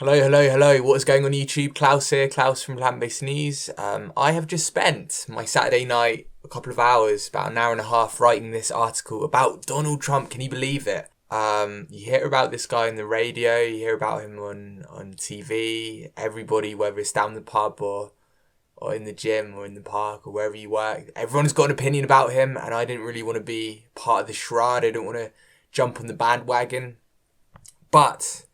Hello, hello, hello. What is going on YouTube? Klaus here, Klaus from Plant-Based News. I have just spent my Saturday night, a couple of hours, about an hour and a half, writing this article about Donald Trump. Can you believe it? You hear about this guy on the radio, you hear about him on TV. Everybody, whether it's down the pub or in the gym or in the park or wherever you work, everyone's got an opinion about him, and I didn't really want to be part of the charade. I didn't want to jump on the bandwagon. But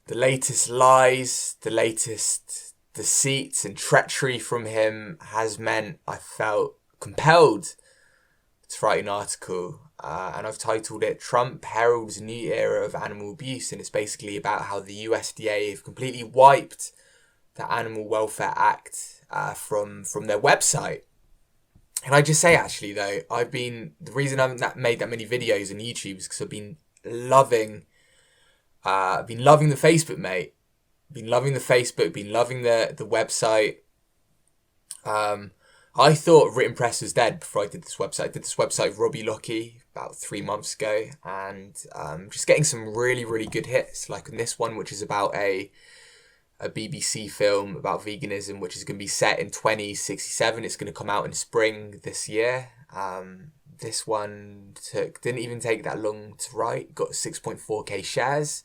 the latest lies, the latest deceits and treachery from him has meant I felt compelled to write an article. And I've titled it Trump Heralds New Era of Animal Abuse. And it's basically about how the USDA have completely wiped the Animal Welfare Act from their website. And I just say, actually, though, the reason I haven't made that many videos on YouTube is because I've been loving the Facebook, mate. Been loving the Facebook, been loving the website. I thought Written Press was dead before I did this website. I did this website with Robbie Lockie about 3 months ago, and just getting some really, really good hits, like in this one, which is about a BBC film about veganism, which is going to be set in 2067. It's going to come out in spring this year. This one didn't even take that long to write. Got 6.4k shares.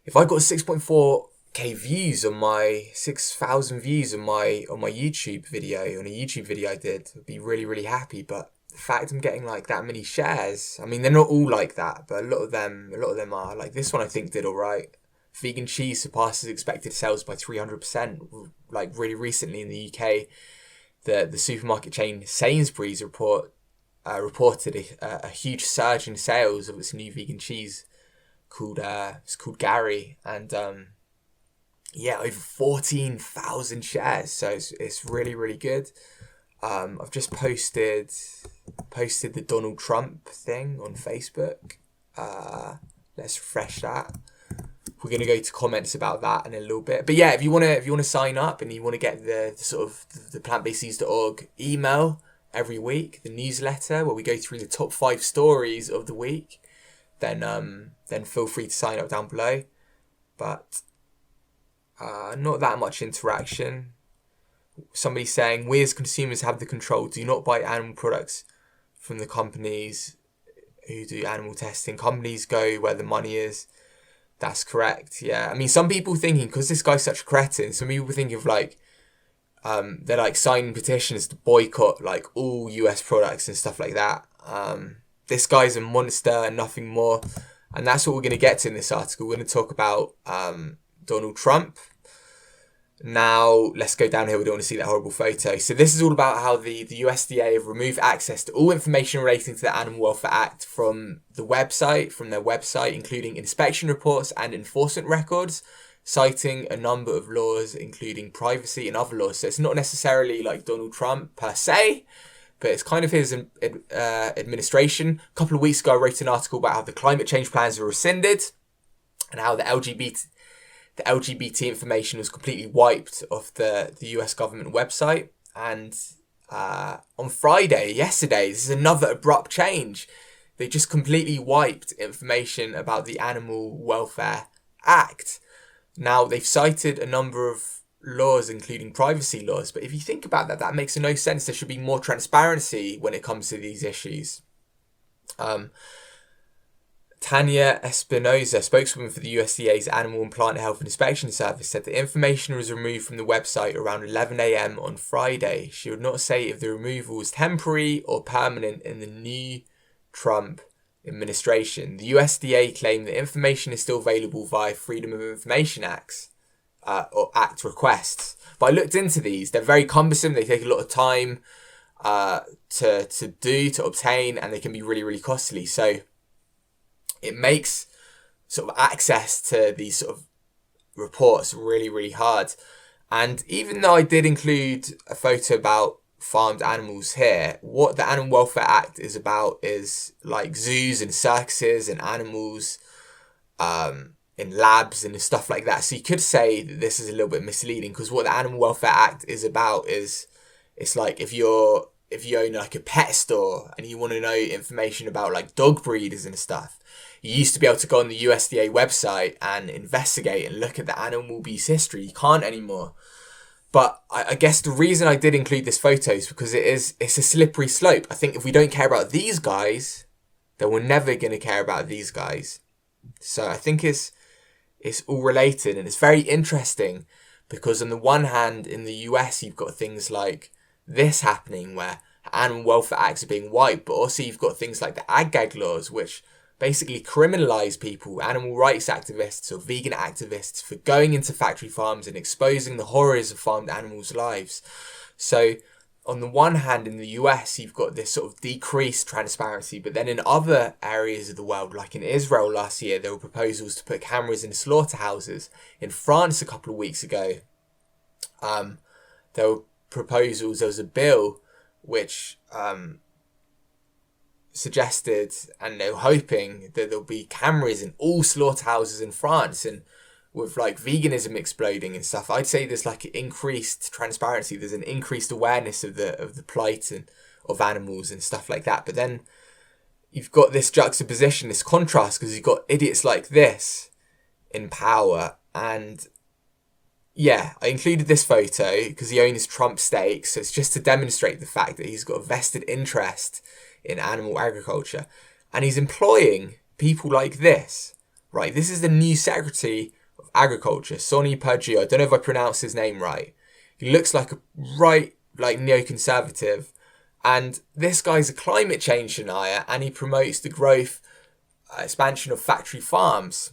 If I got 6.4k views on my 6,000 views on my YouTube video, on a YouTube video I did, I'd be really, really happy. But the fact I'm getting like that many shares, I mean, they're not all like that, but a lot of them are. Like this one I think did alright. Vegan cheese surpasses expected sales by 300%. Like really recently in the UK, the supermarket chain Sainsbury's reported a huge surge in sales of its new vegan cheese called Gary, and over 14,000 shares. So it's really, really good. I've just posted the Donald Trump thing on Facebook. Let's refresh that. We're going to go to comments about that in a little bit. But yeah, if you want to sign up and you want to get the sort of the plantbasednews.org email every week, the newsletter where we go through the top 5 stories of the week, then feel free to sign up down below. But not that much interaction. Somebody saying, we as consumers have the control. Do not buy animal products from the companies who do animal testing. Companies go where the money is. That's correct, yeah. I mean, some people thinking, because this guy's such a cretin, some people think of like, they're like signing petitions to boycott like all US products and stuff like that. This guy's a monster and nothing more. And that's what we're going to get to in this article. We're going to talk about Donald Trump. Now, let's go down here. We don't want to see that horrible photo. So this is all about how the USDA have removed access to all information relating to the Animal Welfare Act from their website, including inspection reports and enforcement records, citing a number of laws, including privacy and other laws. So it's not necessarily like Donald Trump per se, but it's kind of his administration. A couple of weeks ago, I wrote an article about how the climate change plans were rescinded and how the LGBT information was completely wiped off the US government website. And on Friday, yesterday, this is another abrupt change. They just completely wiped information about the Animal Welfare Act. Now, they've cited a number of laws, including privacy laws. But if you think about that, that makes no sense. There should be more transparency when it comes to these issues. Tanya Espinoza, spokeswoman for the USDA's Animal and Plant Health and Inspection Service, said the information was removed from the website around 11 a.m. on Friday. She would not say if the removal was temporary or permanent in the new Trump administration. The USDA claimed the information is still available via Freedom of Information Acts or Act requests. But I looked into these. They're very cumbersome. They take a lot of time to obtain, and they can be really, really costly. So it makes sort of access to these sort of reports really, really hard. And even though I did include a photo about farmed animals here, what the Animal Welfare Act is about is like zoos and circuses and animals in labs and stuff like that. So you could say that this is a little bit misleading, because what the Animal Welfare Act is about is, it's like if you own like a pet store and you want to know information about like dog breeders and stuff, You used to be able to go on the USDA website and investigate and look at the animal abuse history. You can't anymore. But I guess the reason I did include this photo is because it's a slippery slope. I think if we don't care about these guys, then we're never going to care about these guys. So I think it's all related, and it's very interesting because on the one hand, in the US, you've got things like this happening where animal welfare acts are being wiped, but also you've got things like the ag-gag laws, which basically criminalize people, animal rights activists or vegan activists, for going into factory farms and exposing the horrors of farmed animals' lives. So on the one hand, in the US, you've got this sort of decreased transparency, but then in other areas of the world, like in Israel last year, there were proposals to put cameras in slaughterhouses. In France a couple of weeks ago, there were proposals, there was a bill which suggested, and they were hoping that there'll be cameras in all slaughterhouses in France. And with like veganism exploding and stuff, I'd say there's like increased transparency. There's an increased awareness of the plight and of animals and stuff like that. But then you've got this juxtaposition, this contrast, because you've got idiots like this in power. And yeah, I included this photo because he owns Trump stakes. So it's just to demonstrate the fact that he's got a vested interest in animal agriculture, and he's employing people like this, right? This is the new Secretary of Agriculture, Sonny Perdue. I don't know if I pronounced his name right. He looks like a neoconservative, and this guy's a climate change denier, and he promotes the growth, expansion of factory farms.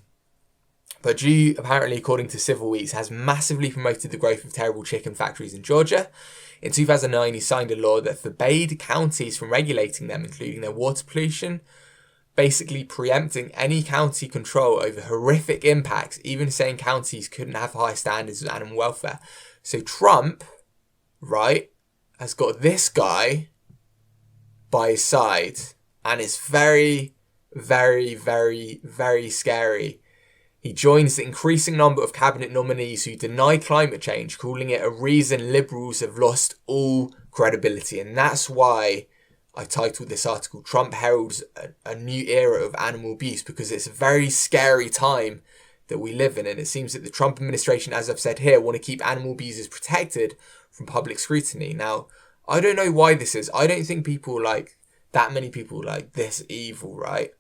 Perdue, apparently, according to Civil Weeks, has massively promoted the growth of terrible chicken factories in Georgia. In 2009, he signed a law that forbade counties from regulating them, including their water pollution, basically preempting any county control over horrific impacts, even saying counties couldn't have high standards of animal welfare. So Trump, right, has got this guy by his side, and it's very, very, very, very scary. He joins the increasing number of cabinet nominees who deny climate change, calling it a reason liberals have lost all credibility. And that's why I titled this article, Trump Heralds a New Era of Animal Abuse, because it's a very scary time that we live in. And it seems that the Trump administration, as I've said here, want to keep animal abusers protected from public scrutiny. Now, I don't know why this is. I don't think that many people like this evil, right?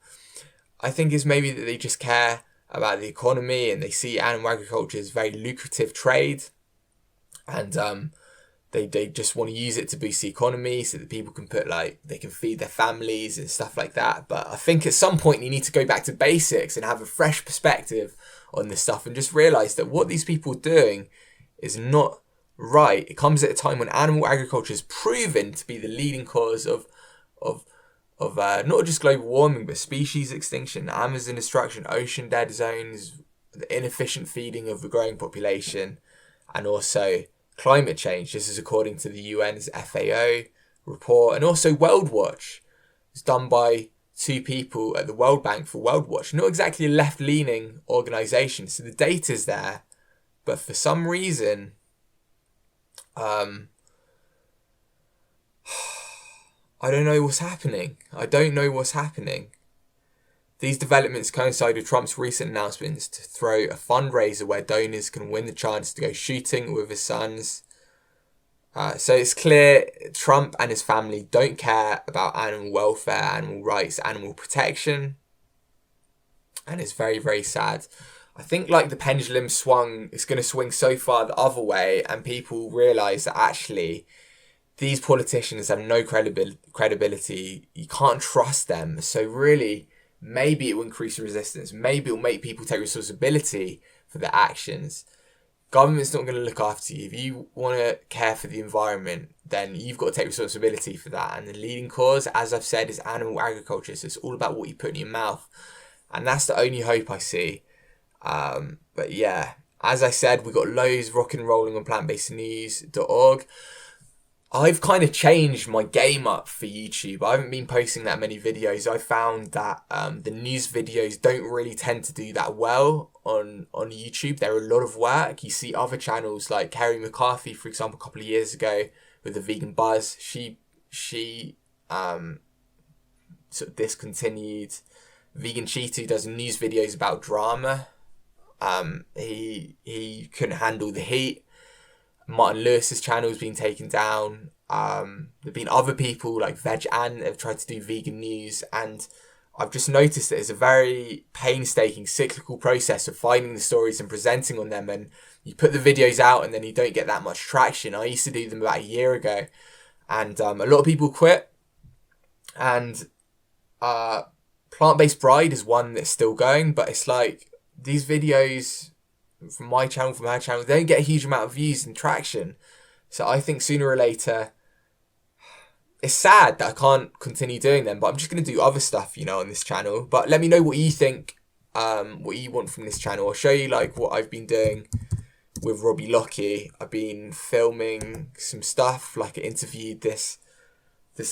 I think it's maybe that they just care about the economy and they see animal agriculture as a very lucrative trade, and they just want to use it to boost the economy so that people can they can feed their families and stuff like that. But I think at some point you need to go back to basics and have a fresh perspective on this stuff and just realize that what these people are doing is not right. It comes at a time when animal agriculture is proven to be the leading cause of not just global warming, but species extinction, Amazon destruction, ocean dead zones, the inefficient feeding of the growing population, and also climate change. This is according to the UN's FAO report, and also World Watch. It's done by two people at the World Bank for World Watch. Not exactly a left-leaning organisation, so the data's there, but for some reason, I don't know what's happening. These developments coincide with Trump's recent announcements to throw a fundraiser where donors can win the chance to go shooting with his sons. So it's clear Trump and his family don't care about animal welfare, animal rights, animal protection. And it's very, very sad. I think the pendulum swung, it's going to swing so far the other way, and people realise that actually these politicians have no credibility. You can't trust them. So really, maybe it will increase resistance. Maybe it will make people take responsibility for their actions. Government's not going to look after you. If you want to care for the environment, then you've got to take responsibility for that. And the leading cause, as I've said, is animal agriculture. So it's all about what you put in your mouth. And that's the only hope I see. But yeah, as I said, we've got loads rocking and rolling on plantbasednews.org. I've kind of changed my game up for YouTube. I haven't been posting that many videos. I found that the news videos don't really tend to do that well on YouTube. They're a lot of work. You see other channels like Kerry McCarthy, for example, a couple of years ago with the Vegan Buzz. She sort of discontinued Vegan Cheetah does news videos about drama. He couldn't handle the heat. Martin Lewis's channel has been taken down. There've been other people like Veg Ann that have tried to do vegan news, and I've just noticed that it's a very painstaking cyclical process of finding the stories and presenting on them, and you put the videos out and then you don't get that much traction. I used to do them about a year ago, and a lot of people quit. And Plant-Based Bride is one that's still going, but it's like these videos from my channel, from her channel, they don't get a huge amount of views and traction. So I think sooner or later, it's sad that I can't continue doing them, but I'm just going to do other stuff, you know, on this channel. But let me know what you think, what you want from this channel. I'll show you like what I've been doing with Robbie Lockie. I've been filming some stuff, like I interviewed this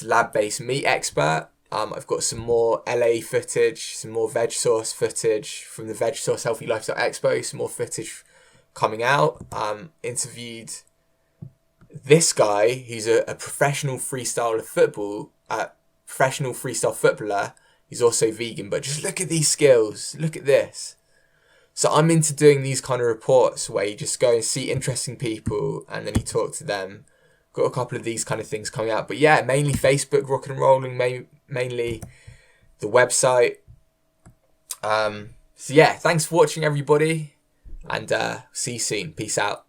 lab-based meat expert. I've got some more LA footage, some more veg sauce footage from the Veg Sauce Healthy Lifestyle Expo, some more footage coming out. Interviewed this guy, who's a professional freestyle footballer. He's also vegan, but just look at these skills. Look at this. So I'm into doing these kind of reports where you just go and see interesting people and then you talk to them. Got a couple of these kind of things coming out, but yeah, mainly Facebook, rock and rolling, mainly the website. So yeah, thanks for watching, everybody, and see you soon. Peace out.